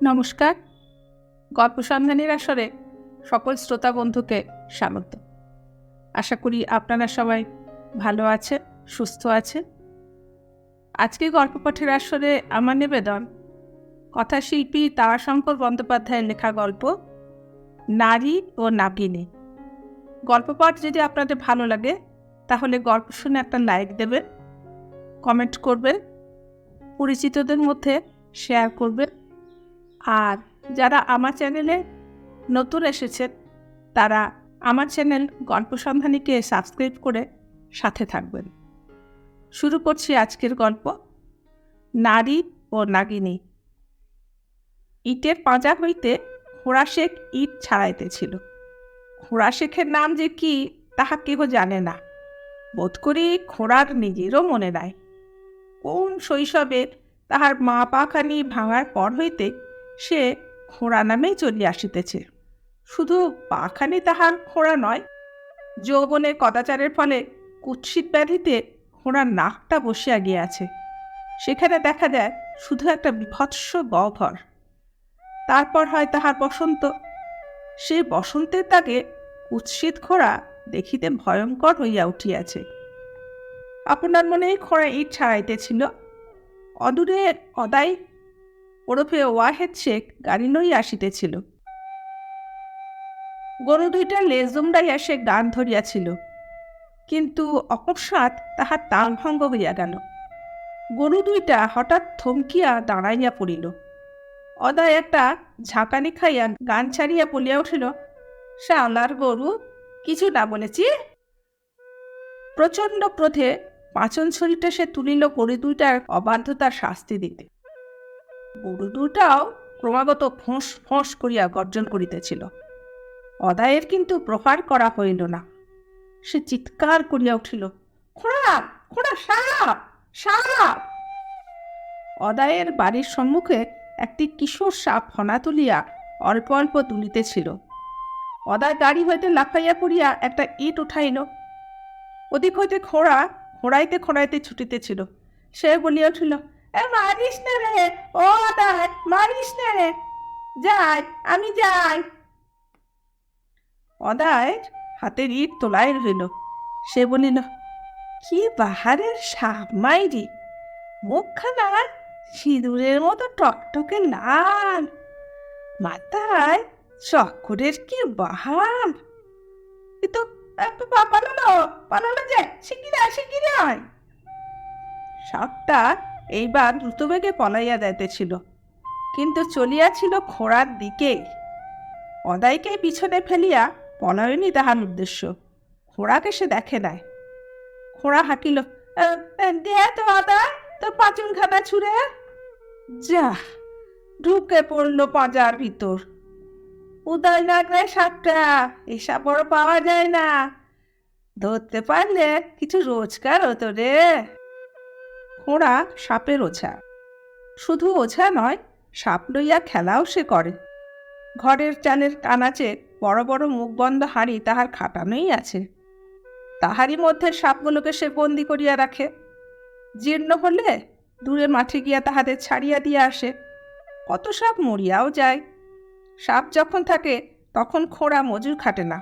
নমস্কার। গল্প সন্ধানীর আসরে সকল শ্রোতা বন্ধুকে স্বাগত। আশা করি আপনারা সবাই ভালো আছেন, সুস্থ আছেন। আজকে গল্প পাঠের আসরে আমার নিবেদন কথাশিল্পী তারাশঙ্কর বন্দ্যোপাধ্যায়ের লেখা গল্প নারী ও নাগিনী। গল্প পাঠ যদি আপনাদের ভালো লাগে তাহলে গল্প শুনে একটা লাইক দেবেন, কমেন্ট করবেন, পরিচিতদের মধ্যে শেয়ার করবেন। আর যারা আমার চ্যানেলে নতুন এসেছেন তারা আমার চ্যানেল গল্প সন্ধানীকে সাবস্ক্রাইব করে সাথে থাকবেন। শুরু করছি আজকের গল্প নারী ও নাগিনী। ইটের পাঁজা হইতে খোড়াশেখ ইট ছাড়াইতেছিল। খোড়াশেখের নাম যে কি তাহা কেহ জানে না, বোধ করি খোড়ার নিজেরও মনে নাই। কোন শৈশবে তাহার মা পাখানি ভাঙার পর হইতে সে খোড়া নামেই চলিয়া আসিতেছে। শুধু পাখানি তাহার খোড়া নয়, যৌবনের কদাচারের ফলে কুৎসিত ব্যাধিতে খোড়ার নাকটা বসিয়া গিয়াছে। সেখানে দেখা যায় শুধু একটা বিভৎস গহ্বর। তারপর হয় তাহার বসন্ত। সে বসন্তের তাকে কুৎসিত খোড়া দেখিতে ভয়ঙ্কর হইয়া উঠিয়াছে। আপনার মনে খোড়া ইট ছাড়াইতেছিল। অদূরে অদাই ওরফে ওয়াহেদ শেখ গাড়ি লইয়া আসিতেছিল। গরু দুইটার লেজ দুমড়াইয়া সে গান ধরিয়াছিল, কিন্তু অকস্মাৎ তাহার তাল ভঙ্গ হইয়া গেল। গরু দুইটা হঠাৎ থমকিয়া দাঁড়াইয়া পড়িল। অদায় একটা ঝাঁকানি খাইয়া গান ছাড়িয়া বলিয়া উঠিল, শালার গরু, কিছু না বলেছি। প্রচণ্ড ক্রোধে পাঁচন ছড়িটা সে তুলিল গরু দুইটার অবাধ্যতার শাস্তি দিতে। গরু দুটাও ক্রমাগত ফোঁস ফোঁস করিয়া গর্জন করিতেছিল। অদায়ের কিন্তু প্রহার করা হইল না। সে চিৎকার করিয়া উঠিল, খোড়া খোড়া, সাপ সাপ। অদায়ের বাড়ির সম্মুখে একটি কিশোর সাপ ফনা তুলিয়া অল্প অল্প তুলিতেছিল। অদায় গাড়ি হইতে লাফাইয়া পড়িয়া একটা ইট উঠাইল। ওদিক হইতে খোড়া খোঁড়াইতে খোঁড়াইতে ছুটিতেছিল। সে বলিয়া উঠিল, মারিস না রে, ও অদায়, মারিস না রে, যাই আমি যাই। অদায় হাতের ইট তোলাই রইল। সে বলিল, কি বাহারের সাপ মাইরি, মুখখানা সিঁদুরের মতো টকটকে লাল, মাথায় চক্করের কি বাহার। কিন্তু পালালো পালালো, যায় শিগগিরি শিগগিরি হয়। সাপটা এইবার দ্রুতবেগে পলাইয়া যাইতেছিল, কিন্তু চলিয়াছিল খোড়ার দিকেই। অদাইকে পিছনে ফেলিয়া পলায়নই তাহার উদ্দেশ্য। খোড়াকে সে দেখে নাই। খোড়া হাঁকিল, দে তো অদায়, তোর পাঁচনখানা ছুঁড়ে। যা, ঢুকে পড়ল পাঁজার ভিতর। উদয় নাগরায় সাপটা, এসব বড় পাওয়া যায় না, ধরতে পারলে কিছু রোজগার হতো রে। খোড়া সাপের ওঝা। শুধু ওঝা নয়, সাপ লইয়া খেলাও সে করে। ঘরের চালের কানাচে বড় বড় মুখবন্ধ হাঁড়ি তাহার খাটানোই আছে। তাহারই মধ্যে সাপগুলোকে সে বন্দি করিয়া রাখে। জীর্ণ হলে দূরে মাঠে গিয়া তাহাদের ছাড়িয়া দিয়ে আসে। কত সাপ মরিয়াও যায়। সাপ যখন থাকে তখন খোড়া মজুর খাটে না।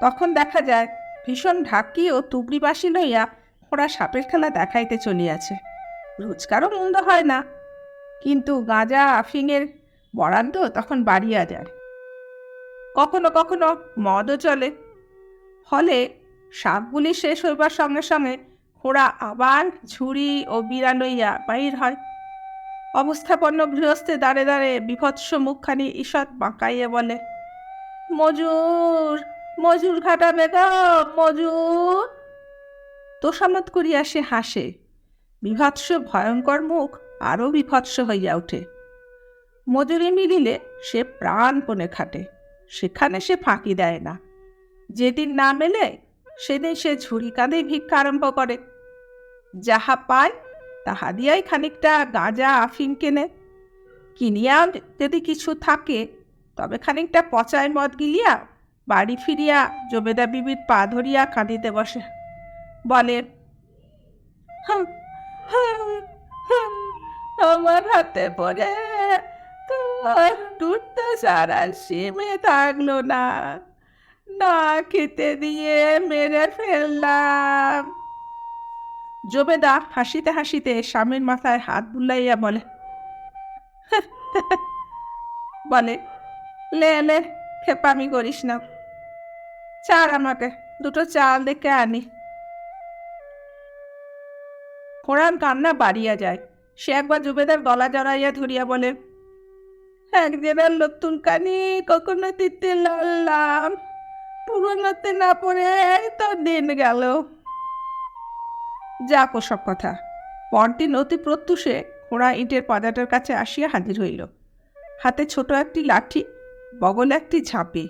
তখন দেখা যায় ভীষণ ঢাকি ও তুবড়ি বাঁশি লইয়া খোড়া সাপের খেলা দেখাইতে চলিয়াছে। রোজগারও মন্দ হয় না, কিন্তু গাঁজা আফিংয়ের বরাদ্দ তখন বাড়িয়া যায়। কখনো কখনো মদও চলে। ফলে সাপগুলি শেষ হইবার সঙ্গে সঙ্গে খোড়া আবার ঝুড়ি ও বিড়া লইয়া বাহির হয়। অবস্থাপন্ন গৃহস্থে দাঁড়ে দাঁড়ে বিভৎস মুখখানি ঈষৎ বাঁকাইয়া বলে, মজুর মজুর খাটাবে গো, মজুর। তোষামত করিয়া সে হাসে। বিভৎস ভয়ঙ্কর মুখ আরও বিভৎস হইয়া ওঠে। মজুরি মিলিলে সে প্রাণপণে খাটে, সেখানে সে ফাঁকি দেয় না। যেদিন না মেলে সেদিন সে ঝুড়ি কাঁধেই ভিক্ষা আরম্ভ করে। যাহা পায় তাহা দিয়াই খানিকটা গাঁজা আফিং কেনে। কিনিয়া যদি কিছু থাকে তবে খানিকটা পচায় মদ গিলিয়া বাড়ি ফিরিয়া জবেদা বিবির পা ধরিয়া কাঁদিতে বসে। বলে, আমার হাতে পড়ে টুটতে সারা সীমে থাকলো না, না খেতে দিয়ে মেরে ফেললাম। জবেদা হাসিতে হাসিতে স্বামীর মাথায় হাত বুলাইয়া বলে, বলে লে লে খেপামি করিস না, চার আমাকে দুটো চাল দেখে আনি। খোড়ার কান্না বাড়িয়া যায়। সে একবার জুবেদার গলা জড়াইয়া ধরিয়া বলে, একদিনের নতুন কানি কখনো দিতে লাললাম, পুরোনোতে না পড়ে তো দিন গেল। যাক ওসব কথা। পরদিন অতি প্রত্যুষে খোড়া ইটের পাদাটার কাছে আসিয়া হাজির হইল। হাতে ছোট একটি লাঠি, বগলে একটি ঝাঁপি।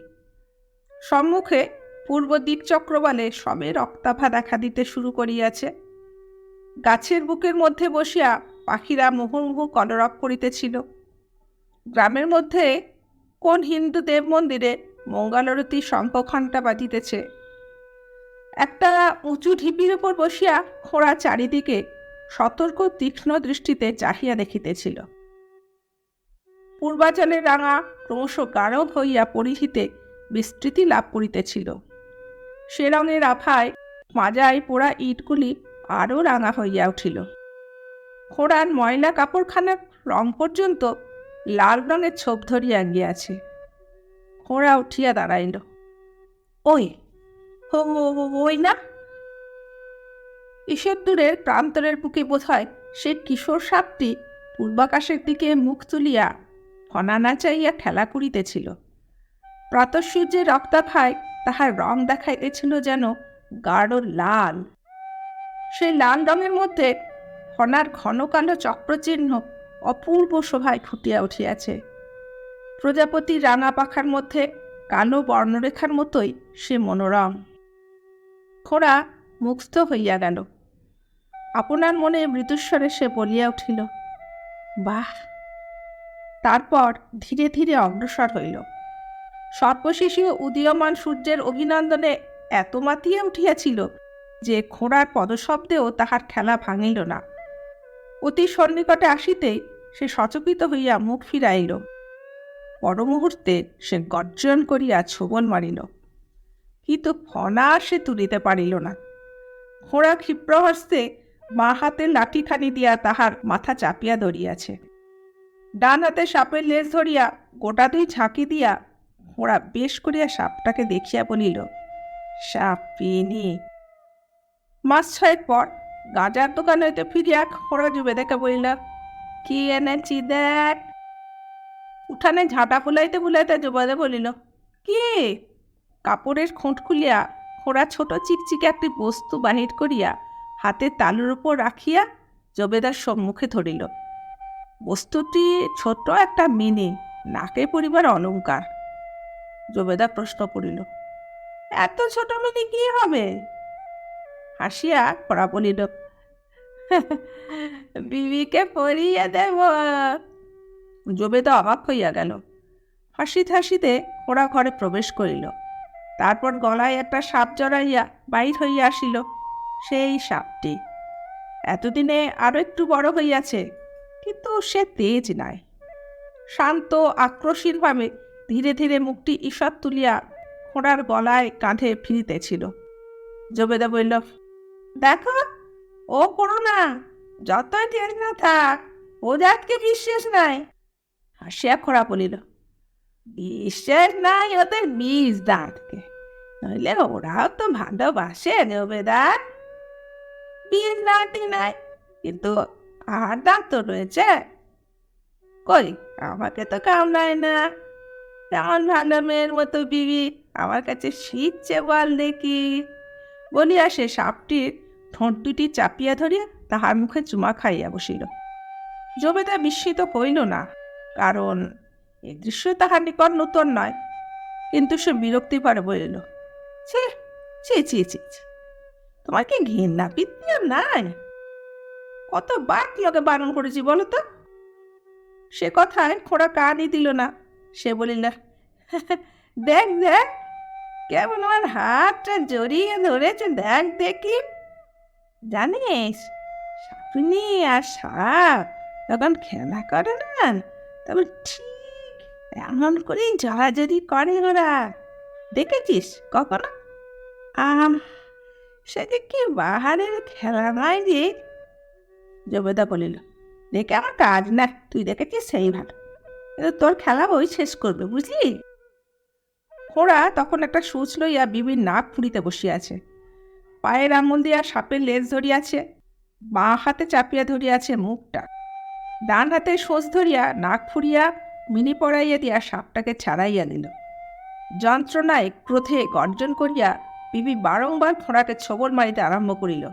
সম্মুখে পূর্ব দিকচক্রবালে সবে রক্তাভা দেখা দিতে শুরু করিয়াছে। গাছের বুকের মধ্যে বসিয়া পাখিরা মুহুর্মুহু কলরব করিতেছিল। গ্রামের মধ্যে কোন হিন্দু দেব মন্দিরে মঙ্গলারতি শঙ্খঘণ্টা বাজিতেছে। একটা উঁচু ঢিপির উপর বসিয়া খোড়া চারিদিকে সতর্ক তীক্ষ্ণ দৃষ্টিতে চাহিয়া দেখিতেছিল। পূর্বাচলের রাঙা ক্রমশ গাঢ় হইয়া পরিহিতে বিস্তৃতি লাভ করিতেছিল। সে রঙের আভায় মাজায় পোড়া ইটগুলি আরও রাঙা হইয়া উঠিল। খোড়ার ময়লা কাপড়খানার রং পর্যন্ত লাল রঙের ছোপ ধরিয়া গিয়াছে। খোড়া উঠিয়া দাঁড়াইল। ওই ওই না, ঈষৎ দূরের প্রান্তরের বুকে বোধহয় সে কিশোর সাপটি পূর্বাকাশের দিকে মুখ তুলিয়া ফনা নাচাইয়া খেলা করিতেছিল। প্রাতঃসূর্যের রক্তাভায় তাহার রং দেখাইতেছিল যেন গাঢ় লাল। সেই লাল রঙের মধ্যে ফনার ঘন কালো চক্রচিহ্ন অপূর্ব শোভায় ফুটিয়া উঠিয়াছে। প্রজাপতির রাঙা পাখার মধ্যে কালো বর্ণরেখার মতোই সে মনোরম। খোড়া মুগ্ধ হইয়া গেল। আপনার মনে মৃদুস্বরে সে বলিয়া উঠিল, বাহ। তারপর ধীরে ধীরে অগ্রসর হইল। সর্বশেষে উদীয়মান সূর্যের অভিনন্দনে এত মাতিয়া উঠিয়াছিল যে খোড়ার পদশব্দেও তাহার খেলা ভাঙিল না। অতি সন্নিকটে আসিতেই সে সচকিত হইয়া মুখ ফিরাইল। পর মুহূর্তে সে গর্জন করিয়া ছোবল মারিল, কিন্তু ফনা সে তুলিতে পারিল না। খোড়া ক্ষিপ্রহস্তে মা হাতে লাঠিখানি দিয়া তাহার মাথা চাপিয়া ধরিয়াছে। ডান হাতে সাপের লেজ ধরিয়া গোটা দুই ঝাঁকি দিয়া খোড়া বেশ করিয়া সাপটাকে দেখিয়া বলিল, সাপিনী। মাস ছয়েক পর গাঁজার দোকান হইতে ফিরিয়া খোড়া জুবেদাকে বলিল, কি এনেছি দেখ। উঠানে ঝাঁটা ফুলাইতে ফুলাইতে জুবেদা বলিল, কি? কাপড়ের খোঁট খুলিয়া খোড়া ছোট চিকচিকে একটি বস্তু বাহির করিয়া হাতের তালুর উপর রাখিয়া জবেদার সম্মুখে ধরিল। বস্তুটি ছোট একটা মিনি, নাকে পরিবার অলঙ্কার। জবেদা প্রশ্ন করিল, এত ছোট মিনি কি হবে? হাসিয়া খোড়া বলিল, বিবিকে পরিয়ে দেব। জবেদা অবাক হইয়া গেল। হাসিতে হাসিতে খোড়া ঘরে প্রবেশ করিল। তারপর গলায় একটা সাপ জড়াইয়া বাহির হইয়া আসিল। সেই সাপটি এতদিনে আরো একটু বড় হইয়াছে, কিন্তু সে তেজ নাই। শান্ত আক্রোশীরভাবে ধীরে ধীরে মুখটি ঈষৎ তুলিয়া খোড়ার গলায় কাঁধে ফিরিতেছিল। জবেদা বলল, দেখো, ও করো না, যতই তেজ না থাক, ও জাতকে বিশ্বাস নাই। হাসিয়া খোড়া বলিল, বিশ্বাস নাই ওদের বীজ দাঁতকে, নইলে ওরাও তো ভালোবাসে জবেদা। বীজ দাঁতই নাই, কিন্তু আর দাঁত তো রয়েছে। কই, আমাকে তো কামড়ায় না। তেমন ভালো মেয়ের মতো বিবি আমার কাছে শিখছে বল দেখি। বলিয়া সে সাপটির ঠোঁট দুটি চাপিয়া ধরিয়া তাহার মুখে চুমা খাইয়া বসিল। জবেদা বিস্মিত হইল না, কারণ এ দৃশ্য তাহার নিকট নূতন নয়। কিন্তু সে বিরক্তি ভরে বলিল, ছি ছি ছি ছি, তোমার কি ঘৃণা পিত্তিও নাই? কতবার লোকে বারণ করেছি বলো তো? সে কথায় খোড়া কানই দিল না। সে বলিল, দেখ দেখ, কেমন আমার হাতটা জড়িয়ে ধরেছে, দেখ দেখি। জানিস, সাপিনী আর সাপ যখন খেলা করে না, তবে ঠিক এমন করেই জড়াজড়ি করে ওরা, দেখেছিস কখনো? আম সে যে কি বাহারের খেলা নয় রে। জবেদা বলিল, দেখে আমার কাজ না, তুই দেখেছিস সেই ভালো, কিন্তু তোর খেলা ওই শেষ করবে, বুঝলি? ওরা তখন একটা সূচ লইয়া বিবির নাক ফুঁড়িতে বসিয়াছে, পায়ের আঙুল দিয়া সাপের লেজ ধরিয়াছে, বাঁ হাতে চাপিয়া ধরিয়াছে মুখটা, ডান হাতে সোঁচ ধরিয়া নাক ফুঁড়িয়া মিনি পড়াইয়া দিয়া সাপটাকে ছাড়াইয়া দিল। যন্ত্রণায় ক্রোধে গর্জন করিয়া বিবি বারংবার খোঁড়াকে ছোবল মারিতে আরম্ভ করিল।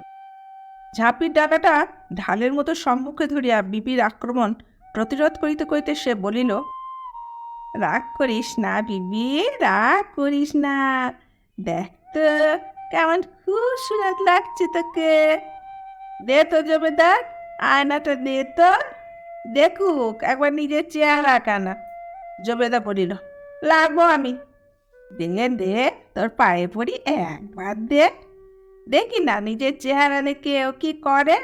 ঝাঁপির ডানাটা ঢালের মতো সম্মুখে ধরিয়া বিবির আক্রমণ প্রতিরোধ করিতে করিতে সে বলিল, রাগ করিস না বিবি, রাগ করিস না, দেখ তো কেমন খুব সুন্দর লাগছে তোকে। দে তো জমিদার, আয়নাটা দে তো, দেখুক একবার নিজের চেহারা কানা। জবেদা বলিল, লাগবো আমি। দে দে, তোর পায়ে পড়ি, একবার দে, দেখি না নিজের চেহারা দেখে ও কি করে।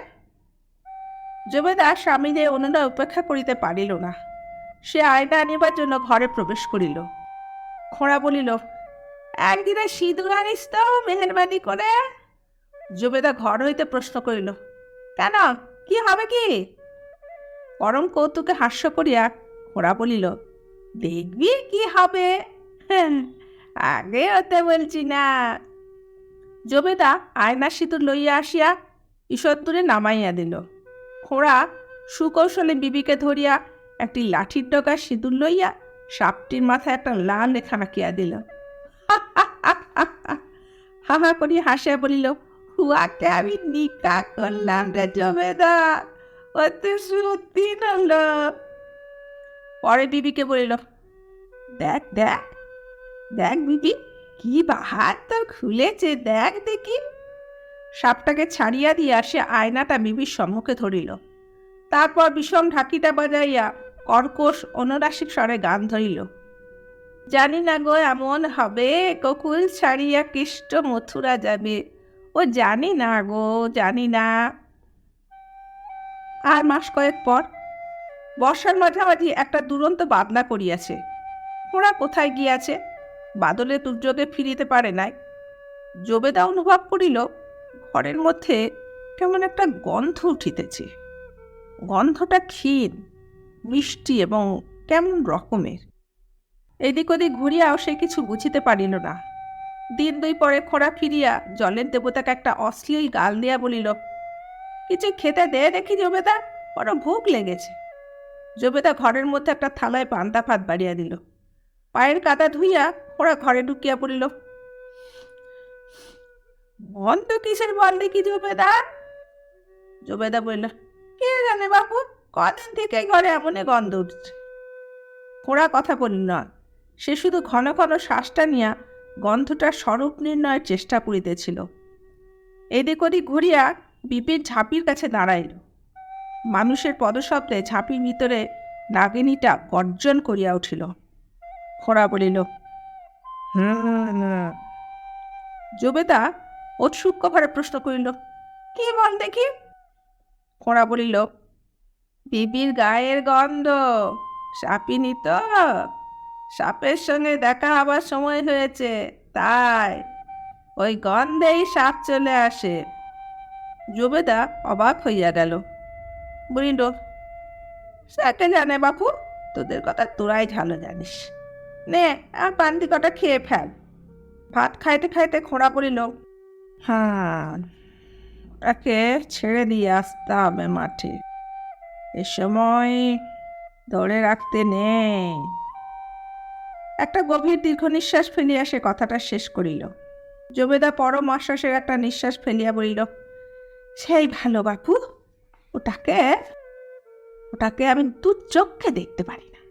জবেদা স্বামীদের অনুনয় উপেক্ষা করিতে পারিল না, সে আয়না আনিবার জন্য ঘরে প্রবেশ করিল। খোঁড়া বলিল, একদিনে সিঁদুর আনিস তো মেহেরবানি করে। জবেদা ঘর হইতে প্রশ্ন করিল, কেন, কি হবে কি? পরম কৌতুকে হাস্য করিয়া খোঁড়া বলিল, দেখবি কি হবে, আগে হতে বলছি না। জবেদা আয়না সিঁদুর লইয়া আসিয়া ঈশ্বরদূরে নামাইয়া দিল। খোঁড়া সুকৌশলে বিবিকে ধরিয়া একটি লাঠির ডগা সিঁদুর লইয়া সাপটির মাথায় একটা লাল রেখা আঁকিয়া দিল। হাহা করিয়া হাসিয়া বলিল, হুয়াকে আমি নিকা করলাম রে জবেদা, অতি সত্যি নল। পরে বিবিকে বলিল, দেখ দেখ দেখ বিবি, কি বাহার তোর খুলেছে, দেখ দেখি। সাপটাকে ছাড়িয়া দিয়া সে আয়নাটা বিবির সম্মুখে ধরিল, তারপর বিষম ঢাকিটা বাজাইয়া কর্কশ অনুরাসিক স্বরে গান ধরিল, জানি না গো এমন হবে, গোকুল ছাড়িয়া কৃষ্ট মথুরা যাবে, ও জানি না গো, জানি না। আর মাস কয়েক পর বর্ষার মাঝামাঝি একটা দুরন্ত বাদলা করিয়াছে। ওরা কোথায় গিয়াছে, বাদলে দুর্যোগে ফিরিতে পারে নাই। জবেদা অনুভব করিল ঘরের মধ্যে কেমন একটা গন্ধ উঠিতেছে। গন্ধটা ক্ষীণ, মিষ্টি এবং কেমন রকমের। এদিক ওদিক ঘুরিয়াও সে কিছু বুঝিতে পারিল না। দিন দুই পরে খোঁড়া ফিরিয়া জলের দেবতাকে একটা অশ্লীল গাল দিয়া বলিল, কিছু খেতে দে দেখি জবেদা, বড় ভুক লেগেছে। জবেদা ঘরের মধ্যে একটা থালায় পান্তা ভাত বাড়িয়া দিল। পায়ের কাদা ধুইয়া ওরা ঘরে ঢুকিয়া পড়িল। গন্ধ কিসের বল দেখি জবেদা? জবেদা বলিল, কে জানে বাপু, কদিন থেকে ঘরে এমন গন্ধ উঠছে। ওরা কথা বলিল না, সে শুধু ঘন ঘন শ্বাসটা নিয়া গন্ধটার স্বরূপ নির্ণয়ের চেষ্টা করিতেছিল। এদিক ওদিক ঘুরিয়া বিপির ঝাঁপির কাছে দাঁড়াইল। মানুষের পদশব্দে ঝাঁপির ভিতরে নাগিনীটা গর্জন করিয়া উঠিল। খোঁড়া বলিল, জবেদা ঔৎসুক্যভাবে প্রশ্ন করিল, কি বল দেখি? খোঁড়া বলিল, বিবির গায়ের গন্ধ, সাপিনি তো, সাপের সঙ্গে দেখা হবার সময় হয়েছে, তাই ওই গন্ধেই সাপ চলে আসে। জবেদা অবাক হইয়া গেল, বলিল, সেটা জানে বাপু, তোদের কথা তোরাই ভালো জানিস, নে আর পান্তি কটা খেয়ে ফেল। ভাত খাইতে খাইতে খোঁড়া পড়িল, হ্যাঁ, ওটাকে ছেড়ে দিয়ে আসতে হবে মাঠে, এ সময় ধরে রাখতে নেই। একটা গভীর দীর্ঘ নিঃশ্বাস ফেলিয়া সে কথাটা শেষ করিল। জবেদা পরম আশ্বাসের একটা নিঃশ্বাস ফেলিয়া বলিল, সেই ভালো বাপু, ওটাকে ওটাকে আমি দু চোখে দেখতে পারি না,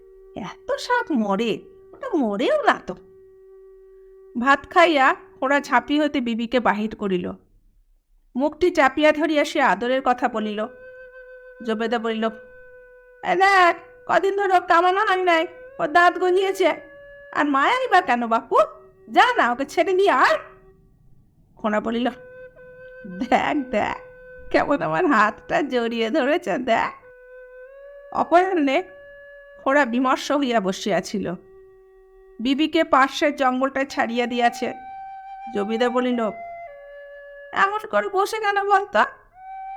এত সাপ মরে, ওটা মরেও না তো। ভাত খাইয়া ওরা ঝাঁপি হইতে বিবিকে বাহির করিল। মুখটি চাপিয়া ধরিয়া সে আদরের কথা বলিল। জবেদা বলিল, দেখ কদিন ধরে কামানো হয় নাই, ও দাঁত গজিয়েছে, আর মায়াই বা কেন বাপু, যা না ওকে ছেড়ে দিয়ে আর। খোঁড়া বলিল, দেখ দেখ কেমন আমার হাতটা জড়িয়ে ধরেছে, দেখ। অপরাহ্নে ওরা বিমর্ষ হইয়া বসিয়াছিল। বিবিকে পাশের জঙ্গলটায় ছাড়িয়া দিয়াছে। জমিদার বলিল, এমন করে বসে কেন বলতো,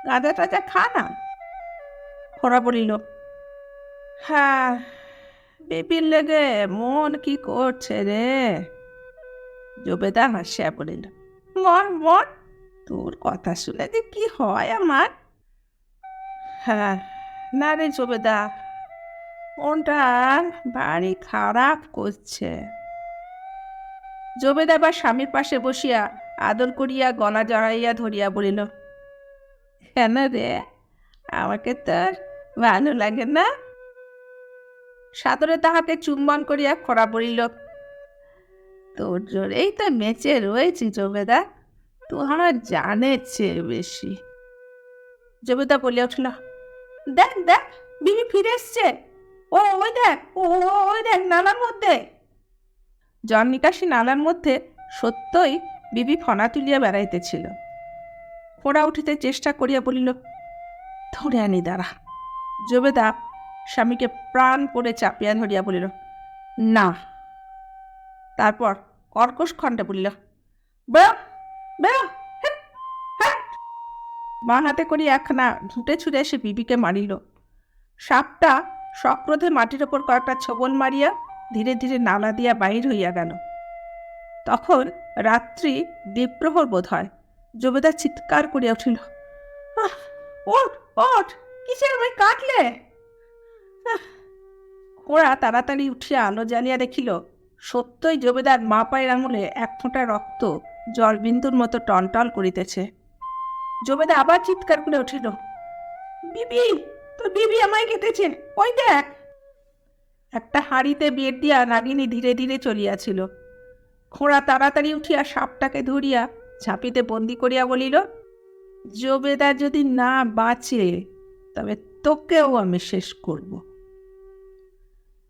গাঁজা টাজা খা না। ওরা বলিল, হ্যাঁ, বিপির লেগে মন কি করছে রে। জবেদা হাসিয়া বলিল, মন মন, তোর কথা শুনে যে কি হয় আমার। হ্যাঁ, না রে জবেদা, মনটা ভারী খারাপ করছে। জবেদা বা স্বামীর পাশে বসিয়া আদর করিয়া গলা জড়াইয়া ধরিয়া বলিল, কেন রে, আমাকে তোর ভালো লাগে না? সাদরে তাহাকে চুম্বন করিয়া খোড়া বলিল, তোর জোরেই তো বেঁচে রয়েছি জবেদা, তোমার জানের চেয়ে বেশি। জবেদা বলিয়া উঠল, দেখ দেখ, বিবি ফিরে এসছে, ওই দেখ, ওই দেখ নালার মধ্যে। জল নিকাশি নালার মধ্যে সত্যই বিবি ফনা তুলিয়া বেড়াইতেছিল। খোড়া উঠিতে চেষ্টা করিয়া বলিল, ধরে আনি দাঁড়া। জবেদা স্বামীকে প্রাণ করে চাপিয়া ধরিয়া বলিল, না। তারপর কর্কশ কণ্ঠে বলিল, বেরো বেরো। মা হাতে করি একখানা ঢুটে ছুঁড়ে এসে বিবিকে মারিল। সাপটা সক্রোধে মাটির ওপর কয়েকটা ছোবল মারিয়া ধীরে ধীরে নালা দিয়া বাহির হইয়া গেল। তখন রাত্রি দ্বীপ্রহর বোধ হয়। জবেদা চিৎকার করিয়া উঠিল, ওঠ ওঠ, কিসের আমায় কাটলে? ওরা তাড়াতাড়ি উঠিয়া আলো জ্বালিয়া দেখিল, সত্যই জবেদার মা পায়ের আঙুলে এক ফোঁটা রক্ত জলবিন্দুর মতো টলটল করিতেছে। জবেদা আবার চিৎকার করে উঠিল, বিবি, তোর বিবি আমায় কেটেছে, ওই দেখ। একটা হাঁড়িতে বের দিয়া নাগিনী ধীরে ধীরে চলিয়াছিল। খোঁড়া তাড়াতাড়ি উঠিয়া সাপটাকে ধরিয়া ঝাঁপিতে বন্দি করিয়া বলিল, জবেদা যদি না বাঁচে তবে তোকেও আমি শেষ করব।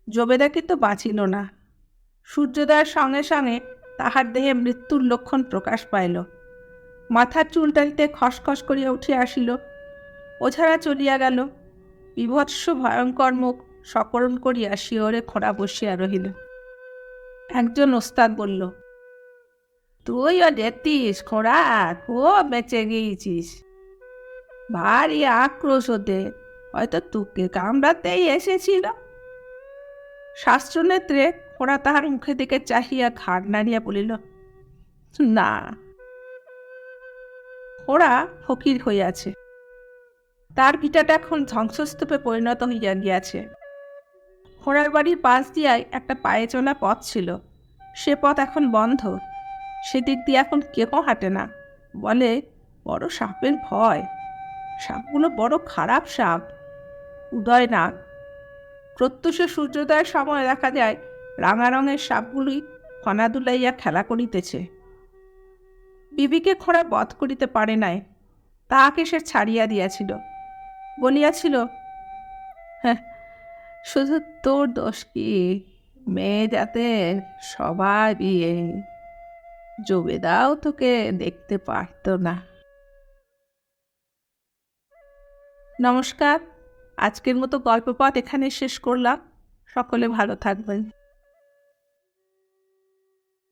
জবেদা কিন্তু বাঁচিল না। সূর্যোদয়ের সঙ্গে সঙ্গে তাহার দেহে মৃত্যুর লক্ষণ প্রকাশ পাইল। মাথার চুলটানিতে খসখস করিয়া উঠিয়া আসিল। ওঝারা চলিয়া গেল। বিভৎস ভয়ঙ্কর মুখ সকরণ করিয়া শিয়রে খোঁড়া বসিয়া রহিল। একজন ওস্তাদ বলল, তুইও যেতিস খোঁড়া, খুব বেঁচে গিয়েছিস। ভারী আক্রোশ হতে, হয়তো তোকে কামড়াতেই এসেছিল। শাস্ত্রনেত্রে খোঁড়া তাহার মুখের দিকে চাহিয়া ঘাড় নাড়িয়া বলিল, না। খোঁড়া ফকির হইয়াছে। তার ভিটাটা এখন ধ্বংসস্তূপে পরিণত হইয়া গিয়াছে। খোঁড়ার বাড়ির পাশ দিয়ায় একটা পায়ে চলা পথ ছিল। সে পথ এখন বন্ধ। সেদিক দিয়ে এখন কেউ হাঁটে না। বলে, বড় সাপের ভয়। সাপগুলো বড় খারাপ সাপ, উদয়নাগ। প্রত্যুষ সূর্যোদয়ের সময় দেখা যায় রাঙা রঙের সাপগুলি ফনা দুলাইয়া খেলা করিতেছে। বিবিকে খোঁড়া বধ করিতে পারে নাই, তাহাকে সে ছাড়িয়া দিয়াছিল। বলিয়াছিল, হ্যাঁ, শুধু তোর দোষ কি, মেয়ে জাতের সবাই এই। জবেদাও তোকে দেখতে পারত না। নমস্কার, আজকের মতো গল্প পাঠ এখানে শেষ করলাম। সকলে ভালো থাকবেন।